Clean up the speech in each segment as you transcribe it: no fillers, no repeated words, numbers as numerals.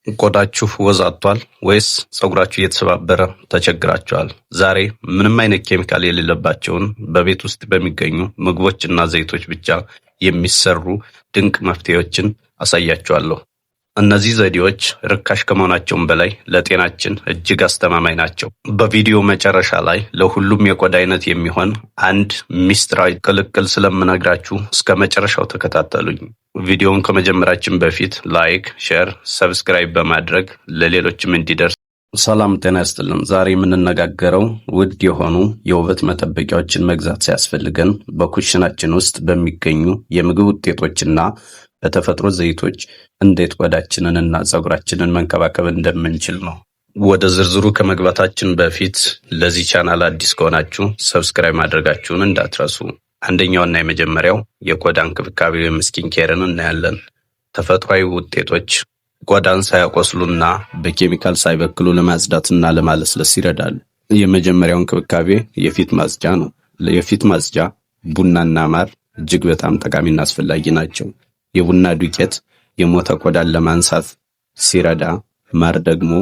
ቆዳችሁ ወዝ አጥቷል ወይስ ፀጉራችሁ እየተሰባበረ ተቸግራችኋል? ዛሬ ምንም አይነት ኬሚካል የሌለባቸውን በቤት ውስጥ በሚገኙ ምግቦችና ዘይቶች ብቻ የሚሰሩ ድንቅ መፍትሄዎችን አሳያችኋለሁ። እነዚህ ዘዴዎች ርካሽ ከመሆናቸውም በላይ ለጤናችን እጅግ አስተማማኝ ናቸው። በቪዲዮ መጨረሻ ላይ ለሁሉም የቆዳ አይነት የሚሆን አንድ ሚስጥራዊ ቅልቅል ስለምነግራችሁ እስከ መጨረሻው ተከታተሉኝ። ቪዲዮውን ከመጀመራችን በፊት ላይክ፣ ሼር፣ ሰብስክራይብ በማድረግ ለሌሎችም እንዲደርስ። ሰላም ጤና ይስጥልን። ዛሬ የምንነጋገረው ውድ የሆኑ የውበት መጠበቂያዎችን መግዛት ሲያስፈልገን በኩሽናችን ውስጥ በሚገኙ የምግብ ውጤቶችና በተፈጥሮ ዘይቶች እንዴት ቆዳችንን እና ፀጉራችንን መንከባከብ እንደምንችል ነው። ወደ ዝርዝሩ ከመግባታችን በፊት ለዚህ ቻናል አዲስ ከሆናችሁ ሰብስክራይብ ማድረጋችሁን እንዳትረሱ። አንደኛውና የመጀመሪያው የቆዳ እንክብካቤ ወይም ስኪን ኬርን እናያለን። ተፈጥሯዊ ውጤቶች ቆዳን ሳያቆስሉና በኬሚካል ሳይበክሉ ለማጽዳትና ለማለስለስ ይረዳሉ። የመጀመሪያው እንክብካቤ የፊት ማጽጃ ነው። የፊት ማጽጃ ቡናና ማር እጅግ በጣም ጠቃሚና አስፈላጊ ናቸው። የቡና ዱቄት የሞተ ቆዳን ለማንሳት ሲረዳ፣ ማር ደግሞ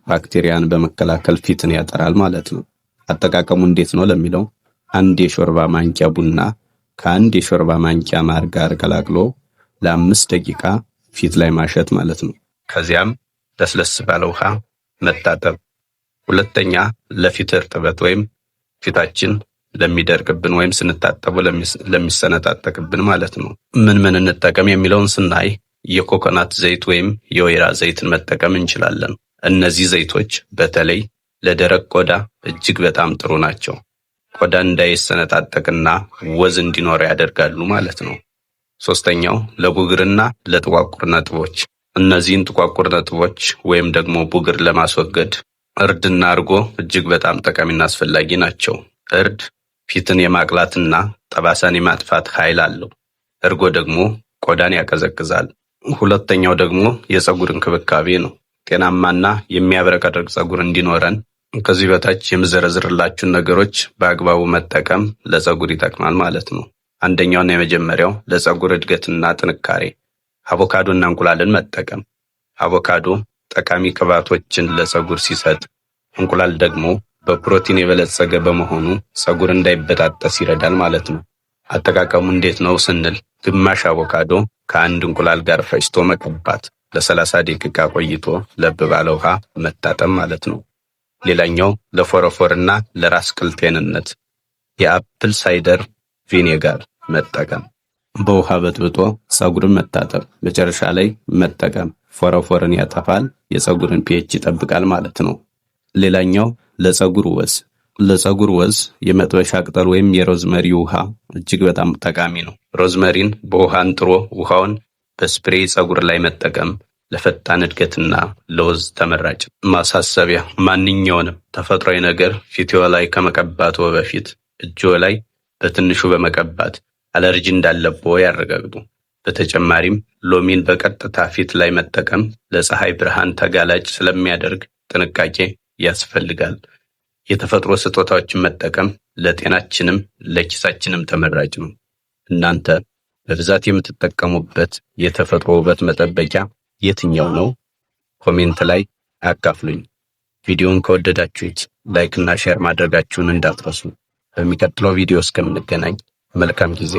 ባክቴሪያን በመከላከል ፊትን ያጠራል ማለት ነው። አጠቃቀሙ እንዴት ነው ለሚለው አንድ የሾርባ ማንኪያ ቡና ከአንድ የሾርባ ማንኪያ ማር ጋር ቀላቅሎ ለ5 ደቂቃ ፊት ላይ ማሸት ማለት ነው። ከዚያም ለስለስ ባለ ውሃ መታጠብ። ሁለተኛ ለፊት እርጥበት ወይም ፊታችን ለሚደርቅብን ወይም ስንታጠበው ለሚሰነጣጠቅብን ማለት ነው። ምን እንጠቀም የሚለውን ስናይ የኮኮናት ዘይት ወይም የወይራ ዘይትን መጠቀም እንችላለን። እነዚህ ዘይቶች በተለይ ለደረቅ ቆዳ እጅግ በጣም ጥሩ ናቸው። ቆዳ እንዳይሰነጣጠቅና ወዝ እንዲኖር ያደርጋሉ ማለት ነው። ሶስተኛው ለቡግርና ለጥቋቁር ነጥቦች። እነዚህን ጥቋቁር ነጥቦች ወይም ደግሞ ቡግር ለማስወገድ እርድና እርጎ እጅግ በጣም ጠቃሚና አስፈላጊ ናቸው። እርድ ፊትን የማቅላትና ጠባሳን የማጥፋት ኃይል አለው። እርጎ ደግሞ ቆዳን ያቀዘቅዛል። ሁለተኛው ደግሞ የፀጉር እንክብካቤ ነው። ጤናማና የሚያብረቀርቅ ፀጉር እንዲኖረን ከዚህ በታች የምዘረዝርላችሁን ነገሮች በአግባቡ መጠቀም ለፀጉር ይጠቅማል ማለት ነው። አንደኛውና የመጀመሪያው ለፀጉር እድገትና ጥንካሬ አቮካዶና እንቁላልን መጠቀም። አቮካዶ ጠቃሚ ቅባቶችን ለፀጉር ሲሰጥ፣ እንቁላል ደግሞ በፕሮቲን የበለጸገ በመሆኑ ፀጉር እንዳይበጣጠስ ይረዳል ማለት ነው። አጠቃቀሙ እንዴት ነው ስንል ግማሽ አቮካዶ ከአንድ እንቁላል ጋር ፈጭቶ መቀባት፣ ለ30 ደቂቃ ቆይቶ ለብ ባለ ውሃ መታጠብ ማለት ነው። ሌላኛው ለፎረፎርና ለራስ ቅል ጤንነት የአፕል ሳይደር ቪኔጋር መጠቀም። በውሃ በጥብጦ ፀጉርን መታጠብ፣ መጨረሻ ላይ መጠቀም። ፎረፎርን ያጠፋል፣ የፀጉርን ፒኤች ይጠብቃል ማለት ነው። ሌላኛው ለፀጉር ወዝ። ለፀጉር ወዝ የመጥበሻ ቅጠል ወይም የሮዝመሪ ውሃ እጅግ በጣም ጠቃሚ ነው። ሮዝመሪን በውሃ አንጥሮ ውሃውን በስፕሬይ ፀጉር ላይ መጠቀም ለፈጣን እድገትና ለወዝ ተመራጭ። ማሳሰቢያ፣ ማንኛውንም ተፈጥሯዊ ነገር ፊትዎ ላይ ከመቀባትዎ በፊት እጅዎ ላይ በትንሹ በመቀባት አለርጂ እንዳለብዎ ያረጋግጡ። በተጨማሪም ሎሚን በቀጥታ ፊት ላይ መጠቀም ለፀሐይ ብርሃን ተጋላጭ ስለሚያደርግ ጥንቃቄ ያስፈልጋል። የተፈጥሮ ስጦታዎችን መጠቀም ለጤናችንም ለኪሳችንም ተመራጭ ነው። እናንተ በብዛት የምትጠቀሙበት የተፈጥሮ ውበት መጠበቂያ የትኛው ነው? ኮሜንት ላይ አካፍሉኝ። ቪዲዮውን ከወደዳችሁት ላይክ እና ሼር ማድረጋችሁን እንዳትረሱ። በሚቀጥለው ቪዲዮ እስከምንገናኝ መልካም ጊዜ